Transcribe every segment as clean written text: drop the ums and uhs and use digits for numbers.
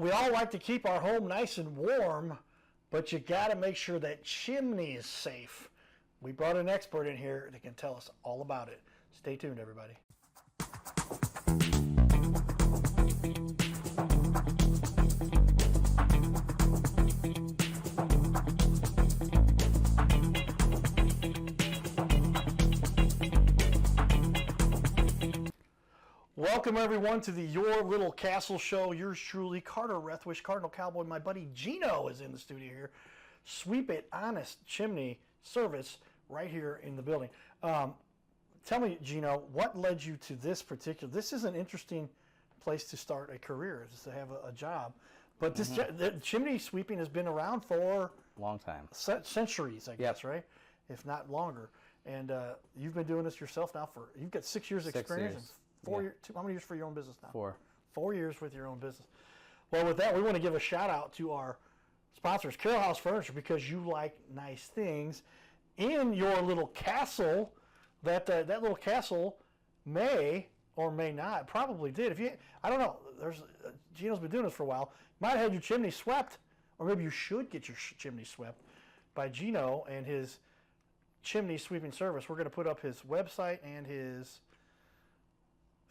we all like to keep our home nice and warm, but you got to make sure that chimney is safe. We brought an expert in here that can tell us all about it. Stay tuned, everybody. Welcome, everyone, to the Your Little Castle Show. Yours truly, Carter Rethwish, Cardinal Cowboy. My buddy Gino is in the studio here. Sweep It Honest Chimney Service right here in the building. Tell me, Gino, what led you to this particular... This is an interesting place to start a career, just to have a job. But this the chimney sweeping has been around for... Long time. Centuries, I guess, right? If not longer. And you've been doing this yourself now for... You've got 6 years experience. 6 years. 4 years. How many years for your own business now? 4. 4 years with your own business. Well, with that, we want to give a shout out to our sponsors, Carroll House Furniture, because you like nice things in your little castle. That little castle may or may not, probably did. If you, I don't know. Gino's been doing this for a while. Might have had your chimney swept, or maybe you should get your chimney swept by Gino and his chimney sweeping service. We're going to put up his website and his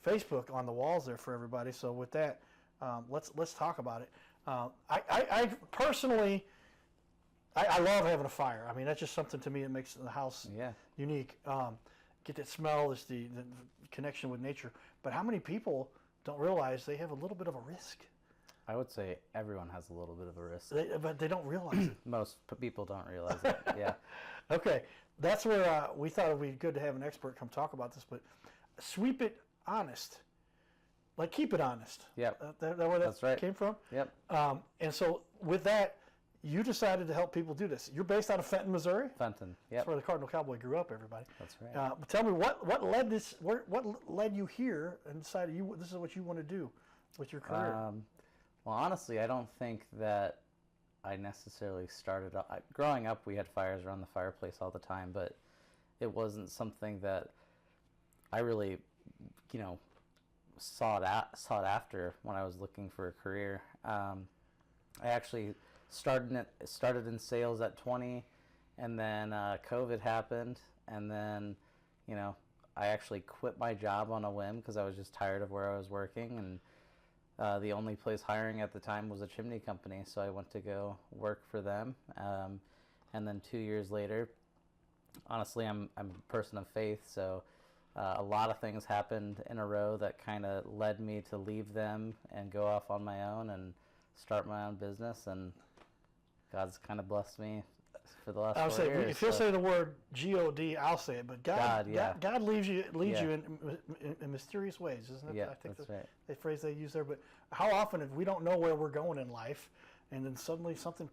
Facebook on the walls there for everybody. So with that, let's talk about it. I personally, I love having a fire. I mean, that's just something to me that makes the house unique. Get that smell, is the connection with nature. But how many people don't realize they have a little bit of a risk? I would say everyone has a little bit of a risk. But they don't realize it. Most people don't realize it, yeah. Okay, that's where we thought it would be good to have an expert come talk about this. But sweep it honest. Like, keep it honest. Yep. That where that's right. came from? Yep. And so with that, you decided to help people do this. You're based out of Fenton, Missouri? Fenton, yep. That's where the Cardinal Cowboy grew up, everybody. That's right. But tell me, what led you here and decided this is what you want to do with your career? Well, honestly, I don't think that I necessarily started... growing up, we had fires around the fireplace all the time, but it wasn't something that I really... sought after when I was looking for a career. I actually started in sales at 20, and then COVID happened, and then I actually quit my job on a whim because I was just tired of where I was working, and the only place hiring at the time was a chimney company, so I went to go work for them. And then 2 years later, honestly, I'm a person of faith, so a lot of things happened in a row that kind of led me to leave them and go off on my own and start my own business, and God's kind of blessed me for the last 4 years. If you'll say the word G-O-D, I'll say it, but God leads you in mysterious ways, isn't it? Yeah, I think that's right. The phrase they use there. But how often, if we don't know where we're going in life, and then suddenly something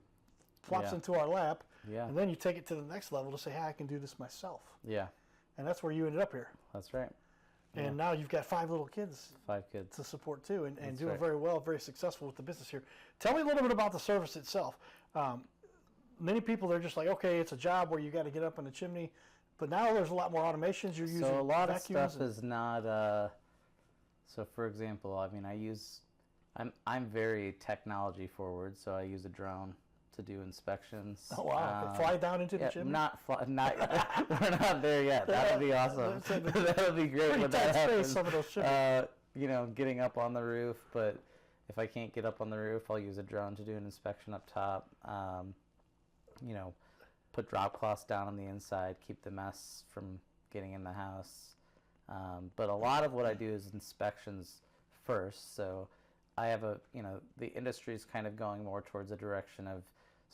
plops into our lap, and then you take it to the next level to say, hey, I can do this myself. Yeah. And that's where you ended up here. That's right. And now you've got 5 little kids. 5 kids. To support too, and doing very well, very successful with the business here. Tell me a little bit about the service itself. Many people, they're just like, okay, it's a job where you got to get up in the chimney. But now there's a lot more automations. You're using so a lot of vacuums stuff is not... so for example, I mean, I'm very technology forward, so I use a drone to do inspections. Oh wow! Fly down into the chimney? Not we're not there yet. That would be awesome. That would be great when that happens. Some of those chimneys. Getting up on the roof, but if I can't get up on the roof, I'll use a drone to do an inspection up top. Put drop cloths down on the inside, keep the mess from getting in the house. But a lot of what I do is inspections first. So I have the industry is kind of going more towards a direction of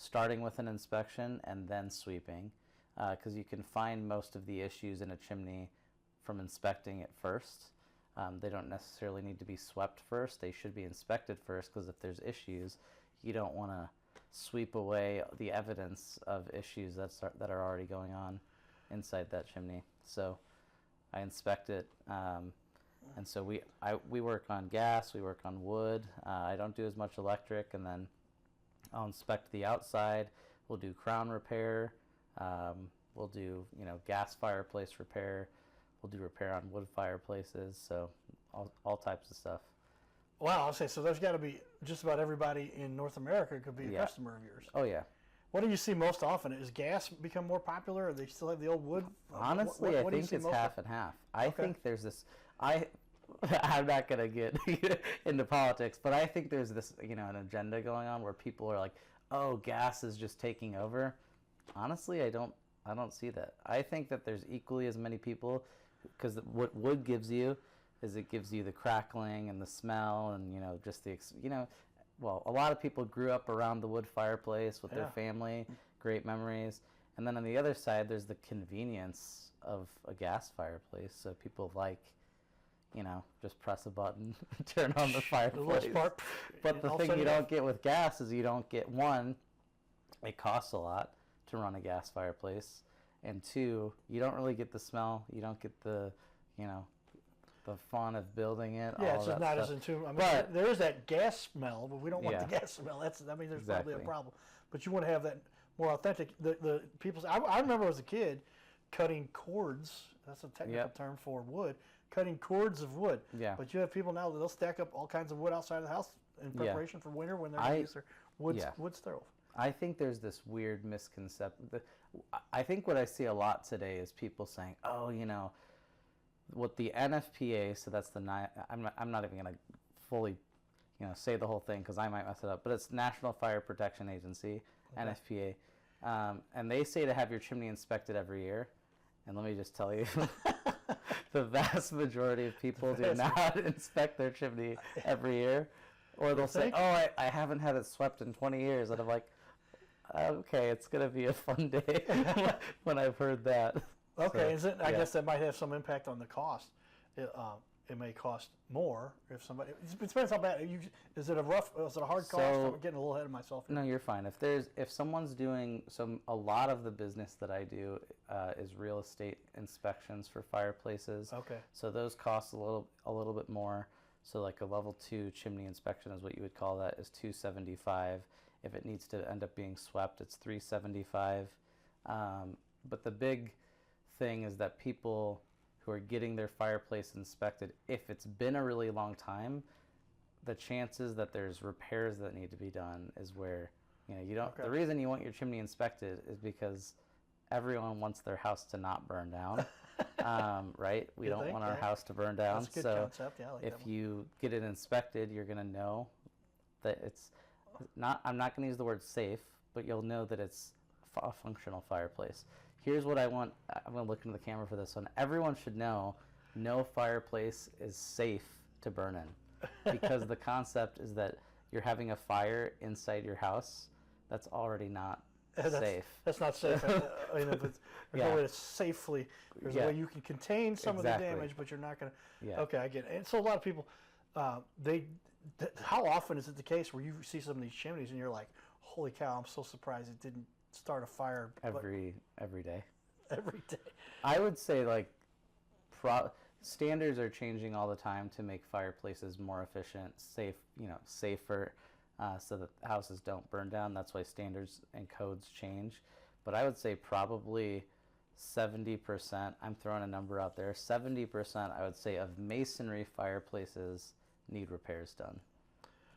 starting with an inspection and then sweeping, because you can find most of the issues in a chimney from inspecting it first. They don't necessarily need to be swept first. They should be inspected first, because if there's issues, you don't want to sweep away the evidence of issues that are already going on inside that chimney. So I inspect it, and so we work on gas, we work on wood. I don't do as much electric, and then I'll inspect the outside. We'll do crown repair. We'll do gas fireplace repair. We'll do repair on wood fireplaces. So all types of stuff. Wow, I'll say, so there's got to be just about everybody in North America could be a Yeah. customer of yours. Oh yeah. What do you see most often? Is gas become more popular, or they still have the old wood? Honestly, What do I you think see it's most half often? and half. I Okay. think there's this. I'm not gonna get into politics, but I think there's this, an agenda going on where people are like, "Oh, gas is just taking over." Honestly, I don't see that. I think that there's equally as many people, because what wood gives you is it gives you the crackling and the smell and just well, a lot of people grew up around the wood fireplace with their Yeah. family, great memories. And then on the other side, there's the convenience of a gas fireplace. So people like, just press a button, turn on the The fireplace. little spark. But and the all of a thing sudden you don't get with gas is you don't get, one, it costs a lot to run a gas fireplace. And two, you don't really get the smell. You don't get the, the fun of building it. Yeah, all it's that just not stuff. as into. I mean, But- there is that gas smell, but we don't want the Yeah. gas smell. There's probably a Exactly. problem. But you want to have that more authentic. The people. I remember as a kid cutting cords. That's a technical Yep. term for wood. Cutting cords of wood. Yeah. But you have people now that they'll stack up all kinds of wood outside of the house in Yeah. preparation for winter when they're going to use their wood stove. I think there's this weird misconception. I think what I see a lot today is people saying, "Oh, what the NFPA." So that's I'm not even gonna fully, say the whole thing because I might mess it up. But it's National Fire Protection Agency, NFPA, and they say to have your chimney inspected every year. And let me just tell you, the vast majority of people do not inspect their chimney every year. Or they'll say, "Oh, I haven't had it swept in 20 years." And I'm like, okay, it's going to be a fun day when I've heard that. Okay, So, I guess that might have some impact on the cost. It may cost more if somebody. It depends how bad. Is it a hard cost? I'm getting a little ahead of myself here. No, you're fine. If someone's doing a lot of the business that I do is real estate inspections for fireplaces. Okay. So those cost a little bit more. So like a level 2 chimney inspection is what you would call that, is $275. If it needs to end up being swept, it's $375. But the big thing is that people who are getting their fireplace inspected, if it's been a really long time, the chances that there's repairs that need to be done is where you don't. Okay. The reason you want your chimney inspected is because everyone wants their house to not burn down. Right? We don't want our house to burn down. That's a good so concept. Yeah, I like if that one. you get it inspected, you're going to know that it's not, I'm not going to use the word safe, but you'll know that it's a functional fireplace. Here's what I want. I'm going to look into the camera for this one. Everyone should know no fireplace is safe to burn in, because the concept is that you're having a fire inside your house that's already not safe. That's not safe. There's no way to safely. There's a Yeah. way you can contain some of the Exactly. damage, but you're not going to. Yeah. Okay, I get it. And so a lot of people, how often is it the case where you see some of these chimneys and you're like, "Holy cow! I'm so surprised it didn't start a fire." Every day. Every day. I would say standards are changing all the time to make fireplaces more efficient, safer, so that houses don't burn down. That's why standards and codes change. But I would say probably 70%, I'm throwing a number out there, 70% I would say of masonry fireplaces need repairs done.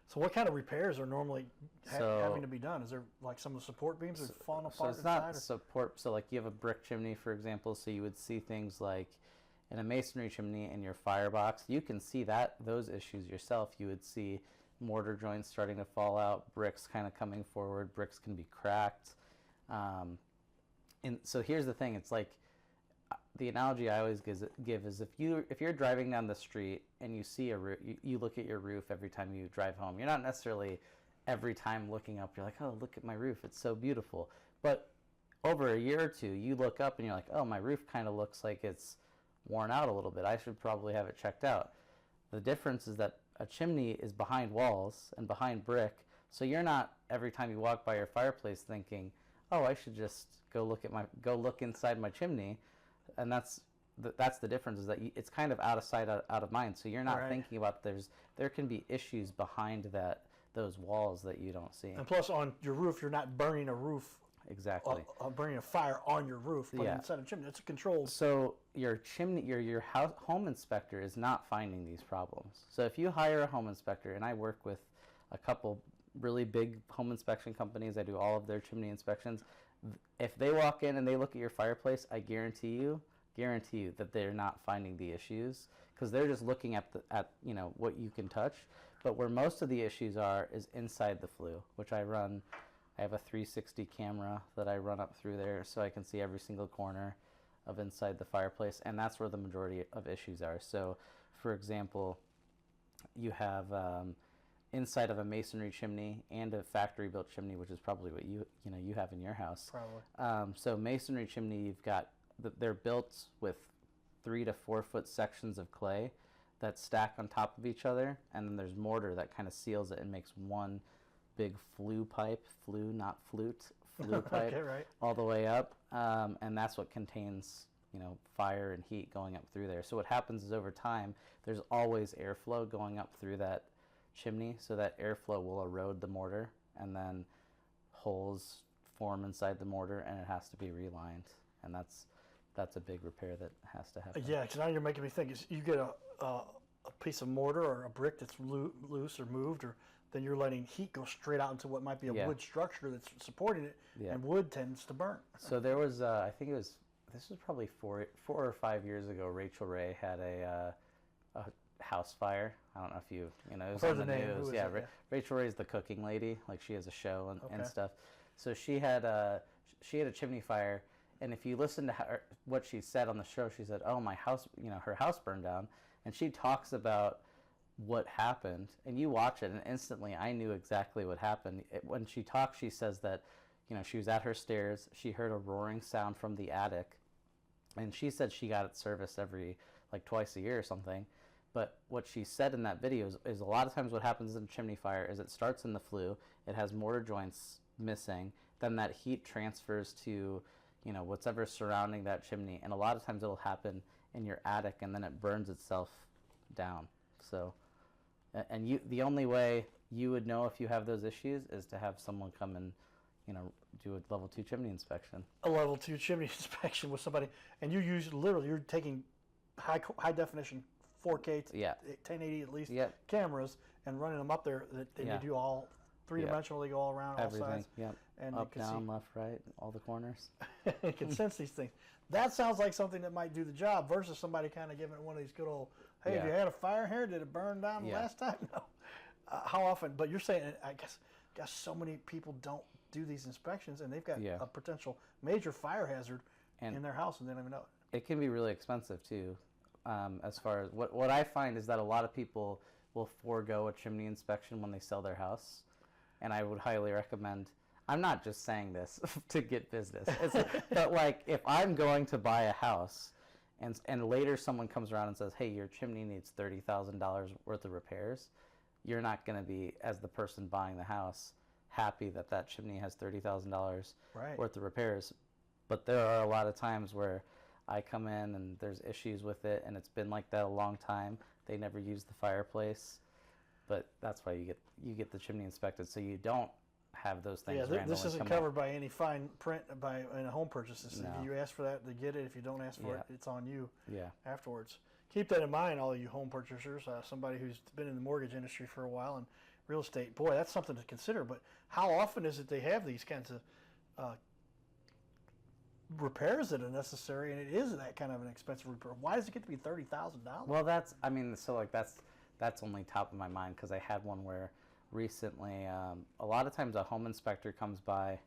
So what kind of repairs are normally So- having to be done? Is there like some of the support beams are falling So apart it's not inside? support. So like you have a brick chimney, for example. So you would see things like in a masonry chimney in your firebox. You can see those issues yourself. You would see mortar joints starting to fall out, bricks kind of coming forward. Bricks can be cracked. And so here's the thing. It's like the analogy I always give is if you're driving down the street and you see a roof, you look at your roof every time you drive home. You're not necessarily every time looking up, you're like, "Oh, look at my roof, it's so beautiful." But over a year or two, you look up and you're like, "Oh, my roof kind of looks like it's worn out a little bit. I should probably have it checked out." The difference is that a chimney is behind walls and behind brick, so you're not every time you walk by your fireplace thinking, "Oh, I should just go look inside my chimney." And that's the difference, is that it's kind of out of sight, out of mind. So you're not Right. thinking about there can be issues behind those walls that you don't see. And plus, on your roof, you're not burning a roof exactly. bringing a fire on your roof, but Yeah. inside a chimney. It's a controlled. So your chimney, your home inspector is not finding these problems. So if you hire a home inspector, and I work with a couple really big home inspection companies, I do all of their chimney inspections. If they walk in and they look at your fireplace, I guarantee you that they're not finding the issues, because they're just looking at what you can touch. But where most of the issues are is inside the flue, which I run. I have a 360 camera that I run up through there, so I can see every single corner of inside the fireplace, and that's where the majority of issues are. So, for example, you have inside of a masonry chimney and a factory built chimney, which is probably what you have in your house. Probably. So masonry chimney, you've got they're built with 3 to 4 foot sections of clay that stack on top of each other, and then there's mortar that kind of seals it and makes one big flue pipe, not flute, flue pipe, Okay, right. all the way up, and that's what contains fire and heat going up through there. So what happens is over time, there's always airflow going up through that chimney, so that airflow will erode the mortar, and then holes form inside the mortar, and it has to be relined, and that's a big repair that has to happen. Yeah, because now you're making me think. You get a piece of mortar or a brick that's loose or moved, or then you're letting heat go straight out into what might be a wood structure that's supporting it, and wood tends to burn. So there was, I think this was probably 4 or 5 years ago, Rachel Ray had a house fire. I don't know if it was on the news. Yeah, Rachel Ray's the cooking lady. Like, she has a show and stuff. So she had a chimney fire, and if you listen to what she said on the show, she said, "Oh, my house, her house burned down," and she talks about what happened, and you watch it, and instantly I knew exactly what happened. When she talks, she says that, she was at her stairs, she heard a roaring sound from the attic, and she said she got it serviced every, twice a year or something. But what she said in that video is a lot of times what happens in a chimney fire is it starts in the flue, it has mortar joints missing, then that heat transfers to, whatever's surrounding that chimney, and a lot of times it'll happen in your attic, and then it burns itself down. So, and the only way you would know if you have those issues is to have someone come and, do a level 2 chimney inspection. A level 2 chimney inspection with somebody, and you're taking high definition 4K, 1080 at least, cameras, and running them up there. And you do all three-dimensional. They go all around, everything, all sides. And up, down, left, right, all the corners. You can sense these things. That sounds like something that might do the job versus somebody kind of giving it one of these good old, hey, have you had a fire here? Did it burn down last time? No. How often? But you're saying, I guess so many people don't do these inspections, and they've got a potential major fire hazard in their house, and they don't even know it. It can be really expensive too. As far as what I find is that a lot of people will forego a chimney inspection when they sell their house, and I would highly recommend. I'm not just saying this to get business, but if I'm going to buy a house, and later someone comes around and says, hey, your chimney needs $30,000 worth of repairs, you're not going to be, as the person buying the house, happy that chimney has $30,000 worth of repairs. But there are a lot of times where I come in and there's issues with it, and it's been like that a long time. They never use the fireplace, but that's why you get the chimney inspected, so you don't have those things. Yeah, this isn't covered by any fine print in a home purchase. If you ask for that, they get it. If you don't ask for it, it's on you afterwards. Keep that in mind, all you home purchasers. Somebody who's been in the mortgage industry for a while and real estate, boy, that's something to consider. But how often is it they have these kinds of repairs that are necessary, and it is that kind of an expensive repair? Why does it get to be $30,000? Well, that's only top of my mind, because I had one where recently, a lot of times a home inspector comes by,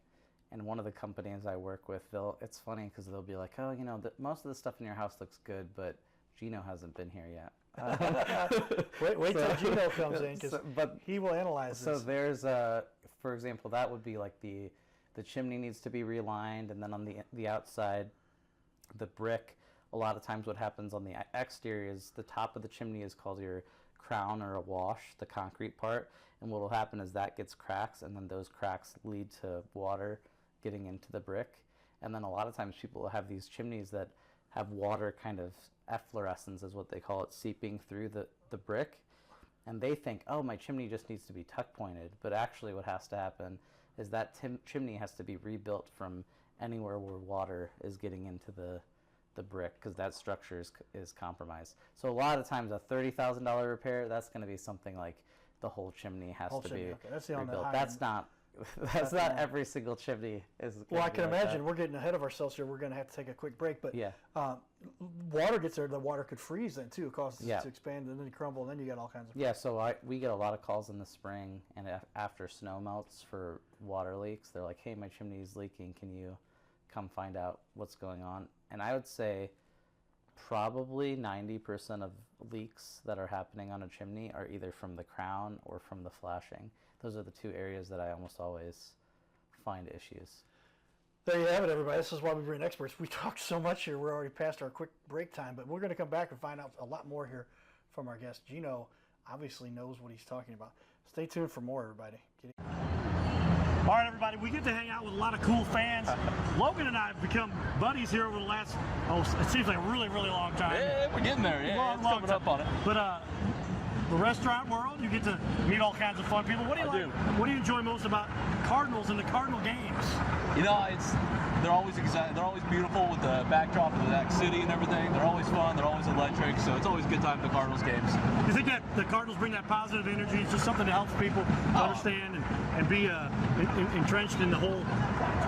and one of the companies I work with, it's funny because they'll be like, oh, most of the stuff in your house looks good, but Gino hasn't been here yet. Wait till Gino comes in, because he will analyze this. So there's, for example, that would be like the chimney needs to be relined, and then on the outside, the brick, a lot of times what happens on the exterior is the top of the chimney is called your crown or a wash, the concrete part, and what will happen is that gets cracks, and then those cracks lead to water getting into the brick, and then a lot of times people will have these chimneys that have water kind of efflorescence is what they call it, seeping through the brick, and they think, oh, my chimney just needs to be tuck pointed, but actually what has to happen is that chimney has to be rebuilt from anywhere where water is getting into the brick, because that structure is compromised. So a lot of times a $30,000 repair, that's going to be something like the whole chimney has to be Okay. That's the on the rebuilt. high That's end. not that's not every single chimney is. Well, I can imagine we're getting ahead of ourselves here. We're going to have to take a quick break, but Yeah. Water gets there. The water could freeze then too. It causes Yeah. it to expand and then crumble, and then you got all kinds of. Yeah, so we get a lot of calls in the spring and after snow melts for water leaks. They're like, hey, my chimney is leaking. Can you come find out what's going on? And I would say probably 90% of leaks that are happening on a chimney are either from the crown or from the flashing. Those are the two areas that I almost always find issues. There you have it, everybody. This is why we bring experts. We talked so much here. We're already past our quick break time, but we're going to come back and find out a lot more here from our guest. Gino obviously knows what he's talking about. Stay tuned for more, everybody. All right, everybody, we get to hang out with a lot of cool fans. Logan and I have become buddies here over the last, it seems like a really, really long time. Yeah, we're getting there. Yeah, it's coming up on it. But the restaurant world, you get to meet all kinds of fun people. What do you like? What do you enjoy most about Cardinals and the Cardinal games? You know, they're always exciting. They're always beautiful with the backdrop of that city and everything. They're always fun. They're always electric. So it's always a good time at the Cardinals games. You think that the Cardinals bring that positive energy? It's just something that helps people understand and be entrenched in the whole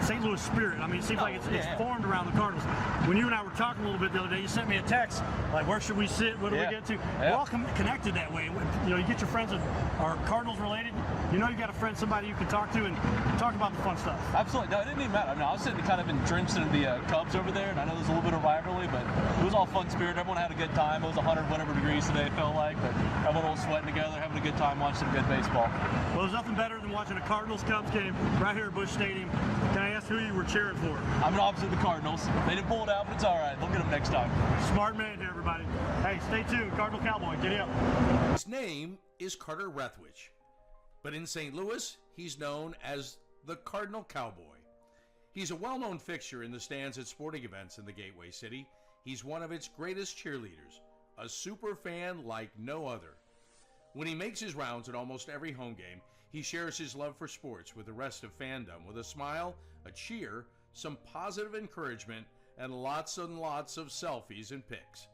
St. Louis spirit. I mean, it seems like it's formed around the Cardinals. When you and I were talking a little bit the other day, you sent me a text like, where should we sit? What do we get to? We're all connected that way. You know, you get your friends that are Cardinals related. You know, you got a friend, somebody you can talk to and talk about the fun stuff. Absolutely. No, it didn't even matter. I mean, I was sitting kind of drenched in the Cubs over there, and I know there's a little bit of rivalry, but it was all fun spirit. Everyone had a good time. It was 100 whatever degrees today, it felt like, but everyone all sweating together, having a good time, watching some good baseball. Well, there's nothing better than watching a Cardinals-Cubs game right here at Busch Stadium. Can I ask who you were cheering for? I'm an opposite of the Cardinals. They didn't pull it out, but it's all right. They'll get them next time. Smart man here, everybody. Hey, stay tuned. Cardinal Cowboy, get up. His name is Carter Rethwich, but in St. Louis, he's known as the Cardinal Cowboy. He's a well-known fixture in the stands at sporting events in the Gateway City. He's one of its greatest cheerleaders, a super fan like no other. When he makes his rounds at almost every home game, he shares his love for sports with the rest of fandom with a smile, a cheer, some positive encouragement, and lots and lots of selfies and pics.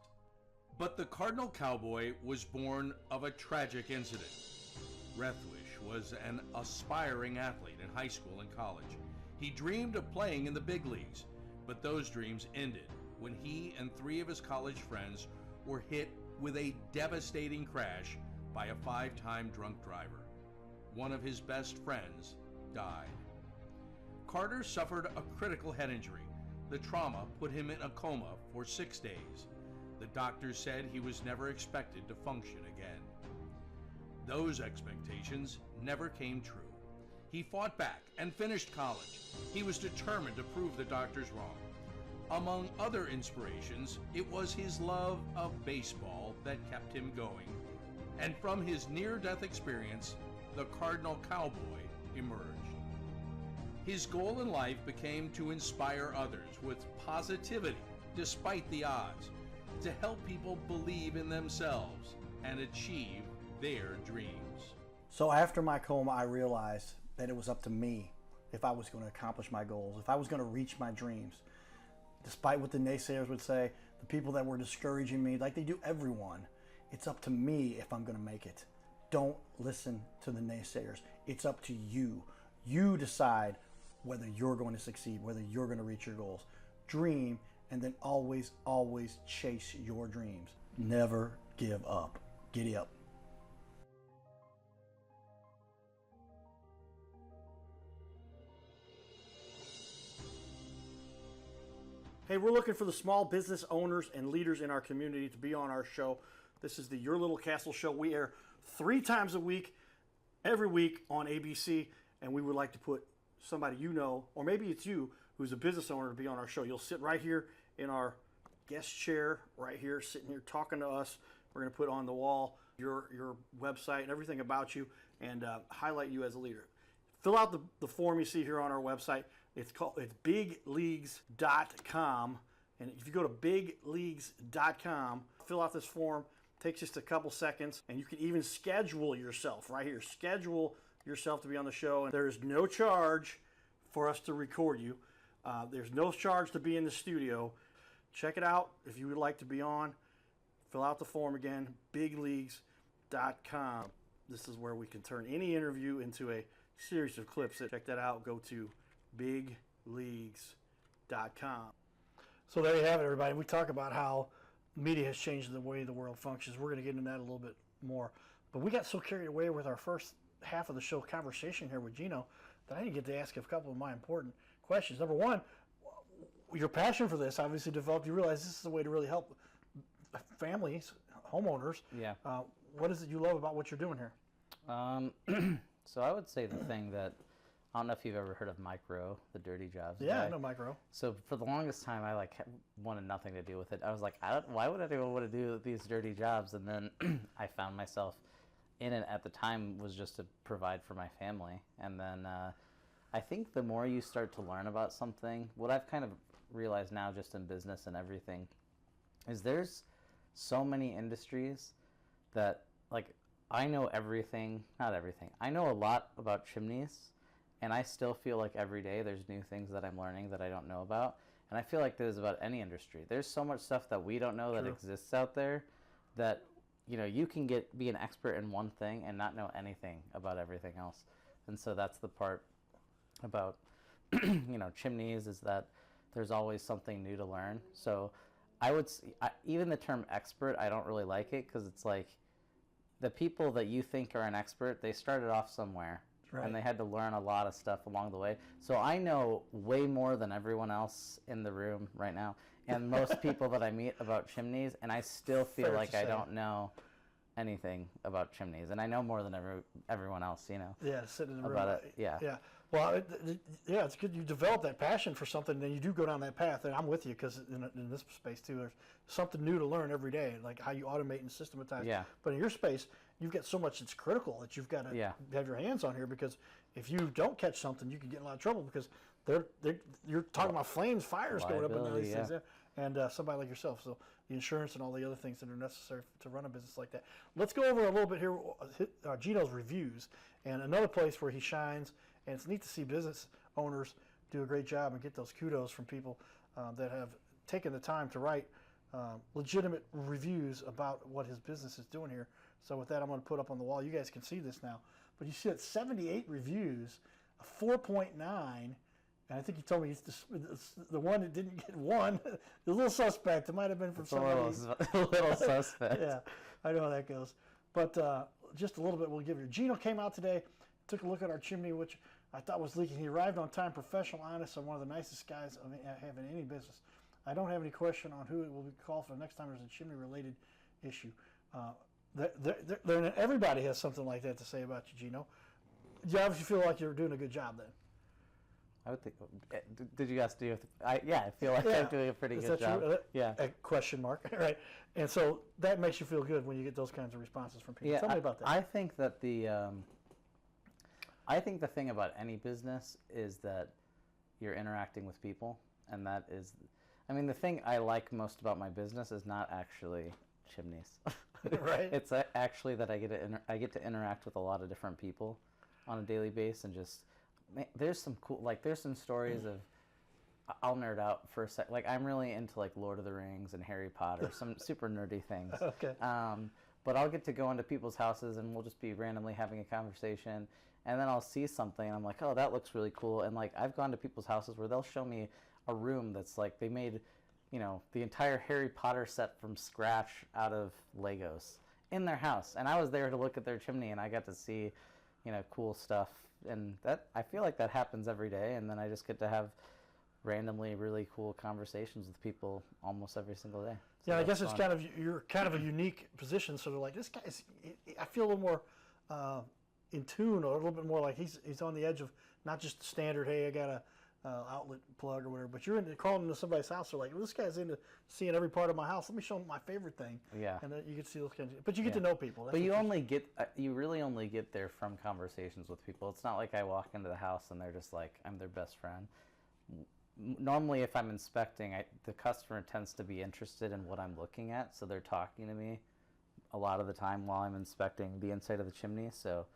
But the Cardinal Cowboy was born of a tragic incident. Rethwich was an aspiring athlete in high school and college. He dreamed of playing in the big leagues, but those dreams ended when he and 3 of his college friends were hit with a devastating crash by a 5-time drunk driver. One of his best friends died. Carter suffered a critical head injury. The trauma put him in a coma for 6 days. The doctors said he was never expected to function again. Those expectations never came true. He fought back and finished college. He was determined to prove the doctors wrong. Among other inspirations, it was his love of baseball that kept him going. And from his near-death experience, the Cardinal Cowboy emerged. His goal in life became to inspire others with positivity despite the odds, to help people believe in themselves and achieve their dreams. So after my coma, I realized that it was up to me if I was going to accomplish my goals, if I was going to reach my dreams. Despite what the naysayers would say, the people that were discouraging me, like they do everyone, it's up to me if I'm going to make it. Don't listen to the naysayers. It's up to you. You decide whether you're going to succeed, whether you're going to reach your goals. Dream, and then always, always chase your dreams. Never give up. Giddy up. Hey, we're looking for the small business owners and leaders in our community to be on our show. This is the Your Little Castle show. We air 3 times a week, every week on ABC, and we would like to put somebody you know, or maybe it's you, who's a business owner to be on our show. You'll sit right here in our guest chair, right here, sitting here talking to us. We're going to put on the wall your website and everything about you and highlight you as a leader. Fill out the form you see here on our website. It's bigleagues.com, and if you go to bigleagues.com, fill out this form. It takes just a couple seconds, and you can even schedule yourself right here. Schedule yourself to be on the show. And there is no charge for us to record you. There's no charge to be in the studio. Check it out if you would like to be on. Fill out the form again, bigleagues.com. This is where we can turn any interview into a series of clips. Check that out. Go to bigleagues.com. So there you have it, everybody. We talk about how media has changed the way the world functions. We're going to get into that a little bit more. But we got so carried away with our first half of the show conversation here with Gino that I didn't get to ask a couple of my important questions. Number one, your passion for this obviously developed. You realize this is a way to really help families, homeowners. Yeah. What is it you love about what you're doing here? So I would say the thing that, I don't know if you've ever heard of micro, the dirty jobs. Yeah, guy. I know micro. So for the longest time, I wanted nothing to do with it. I was like, why would anyone want to do these dirty jobs? And then I found myself in it at the time was just to provide for my family. And then I think the more you start to learn about something, what I've kind of realized now just in business and everything is there's so many industries that, like, I know everything, not everything. I know a lot about chimneys, and I still feel like every day there's new things that I'm learning that I don't know about. And I feel like there's about any industry. There's so much stuff that we don't know that exists out there that, you know, you can be an expert in one thing and not know anything about everything else. And so that's the part about, you know, chimneys, is that there's always something new to learn. So even the term expert, I don't really like it, because it's like the people that you think are an expert, they started off somewhere. Right. And they had to learn a lot of stuff along the way. So I know way more than everyone else in the room right now, and most people that I meet about chimneys, and I still feel like I don't know anything about chimneys, and I know more than everyone else, you know. Yeah, sitting in the room. About it, yeah. Yeah. Well, yeah, it's good you develop that passion for something, and then you do go down that path. And I'm with you, because in this space too, there's something new to learn every day, like how you automate and systematize. Yeah. But in your space, you've got so much that's critical that you've got to have your hands on here, because if you don't catch something, you can get in a lot of trouble, because you're talking about flames, fires going up in all these things there, and somebody like yourself. So the insurance and all the other things that are necessary to run a business like that. Let's go over a little bit here, Gino's reviews, and another place where he shines. And it's neat to see business owners do a great job and get those kudos from people that have taken the time to write legitimate reviews about what his business is doing here. So with that, I'm going to put up on the wall. You guys can see this now. But you see it, 78 reviews, a 4.9, and I think you told me it's the one that didn't get one. A little suspect. It might have been from somebody. A little suspect. Yeah, I know how that goes. But just a little bit we'll give you. Gino came out today, took a look at our chimney, which I thought was leaking. He arrived on time, professional, honest, and one of the nicest guys I have in any business. I don't have any question on who it will be called for the next time there's a chimney-related issue. Everybody has something like that to say about you, Gino. You obviously feel like you're doing a good job then. I would think. Did you guys do? I feel like I'm doing a pretty good job. Yeah. A question mark, right? And so that makes you feel good when you get those kinds of responses from people. Yeah, Tell me about that. I think that I think the thing about any business is that you're interacting with people, and that is, I mean, the thing I like most about my business is not actually chimneys. Right. It's actually that I get to interact with a lot of different people on a daily basis, and just there's some cool, like, there's some stories of, I'll nerd out for a sec. Like, I'm really into, like, Lord of the Rings and Harry Potter, some super nerdy things. Okay. But I'll get to go into people's houses, and we'll just be randomly having a conversation. And then I'll see something, and I'm like, oh, that looks really cool. And, like, I've gone to people's houses where they'll show me a room that's, like, they made, you know, the entire Harry Potter set from scratch out of Legos in their house. And I was there to look at their chimney, and I got to see, you know, cool stuff. And that, I feel like that happens every day. And then I just get to have randomly really cool conversations with people almost every single day. So yeah, I guess it's fun. You're kind of a unique position. So they're like, this guy's, I feel a little more in tune, or a little bit more like he's on the edge of not just the standard, hey, I got a outlet plug or whatever, but you're calling into somebody's house. They're like, well, this guy's into seeing every part of my house. Let me show him my favorite thing. Yeah. And then you get to see those kinds of, but you get to know people. But you really only get there from conversations with people. It's not like I walk into the house and they're just like, I'm their best friend. Normally, if I'm inspecting, the customer tends to be interested in what I'm looking at, so they're talking to me a lot of the time while I'm inspecting the inside of the chimney. So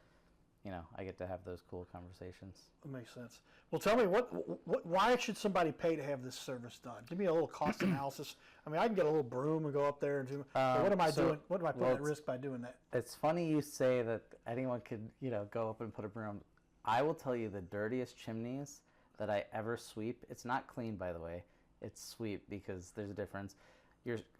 I get to have those cool conversations. That makes sense. Well, tell me, why should somebody pay to have this service done? Give me a little cost analysis. I mean, I can get a little broom and go up there and do. But what am I doing? What am I putting at risk by doing that? It's funny you say that anyone could, go up and put a broom. I will tell you the dirtiest chimneys that I ever sweep. It's not clean, by the way. It's sweep because there's a difference.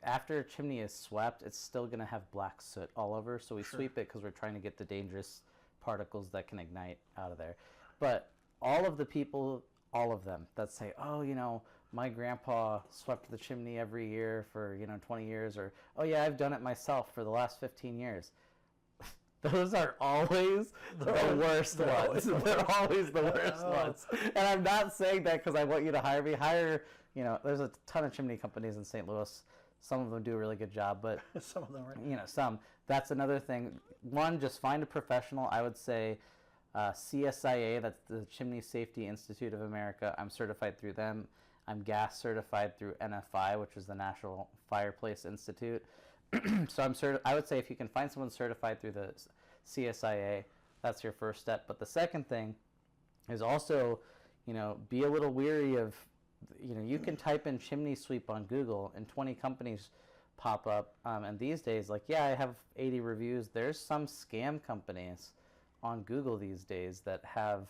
After a chimney is swept, it's still going to have black soot all over. So we sweep it because we're trying to get the dangerous particles that can ignite out of there. But all of the people, all of them that say, oh, my grandpa swept the chimney every year for 20 years, or oh yeah, I've done it myself for the last 15 years. Those are always the worst ones. They're always the worst ones. And I'm not saying that because I want you to hire me. There's a ton of chimney companies in St. Louis. Some of them do a really good job, but some of them, right? Some. That's another thing. One, just find a professional. I would say CSIA, that's the Chimney Safety Institute of America. I'm certified through them. I'm gas certified through NFI, which is the National Fireplace Institute. So I would say if you can find someone certified through the CSIA, that's your first step. But the second thing is also, be a little weary of, you can type in chimney sweep on Google and 20 companies pop up. And these days, I have 80 reviews. There's some scam companies on Google these days that have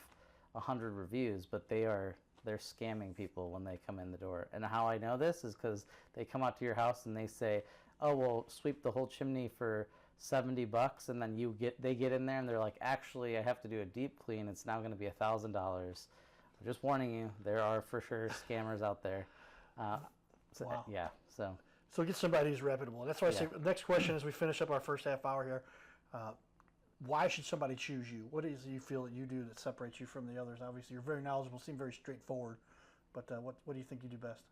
100 reviews, but they're scamming people when they come in the door. And how I know this is because they come out to your house and they say, oh, well, sweep the whole chimney for $70, and then they get in there and they're like, actually, I have to do a deep clean. It's now going to be $1,000. I'm just warning you, there are for sure scammers out there. Wow. Yeah. So get somebody who's reputable. That's why I say the next question as we finish up our first half hour here. Why should somebody choose you? What is it you feel that you do that separates you from the others? Obviously, you're very knowledgeable, seem very straightforward. But what do you think you do best?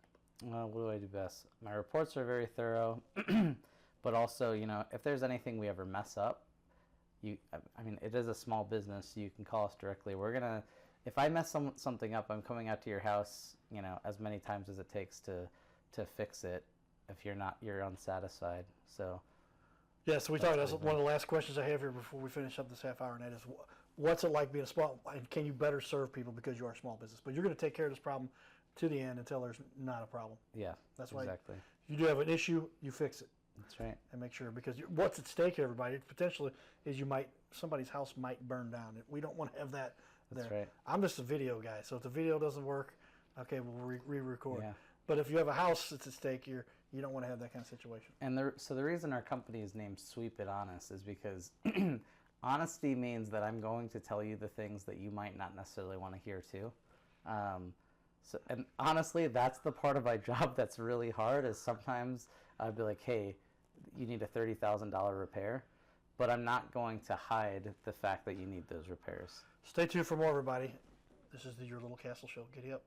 What do I do best? My reports are very thorough, but also, if there's anything we ever mess up, it is a small business. You can call us directly. If I mess something up, I'm coming out to your house, as many times as it takes to fix it. If you're unsatisfied. So. Yeah, so we talked. That's one of the last questions I have here before we finish up this half hour, and that is, what's it like being a small? And can you better serve people because you are a small business? But you're going to take care of this problem to the end until there's not a problem. Yeah, that's why exactly. You do have an issue, you fix it. That's right. And make sure, because what's at stake here, everybody, potentially is somebody's house might burn down. We don't want to have that there. That's right. I'm just a video guy, so if the video doesn't work, okay, we'll re-record. Yeah. But if you have a house that's at stake, you don't want to have that kind of situation. And the reason our company is named Sweep It Honest is because honesty means that I'm going to tell you the things that you might not necessarily want to hear too. And honestly, that's the part of my job that's really hard. Is sometimes I'd be like, "Hey, you need a $30,000 repair," but I'm not going to hide the fact that you need those repairs. Stay tuned for more, everybody. This is your Little Castle Show. Giddy up.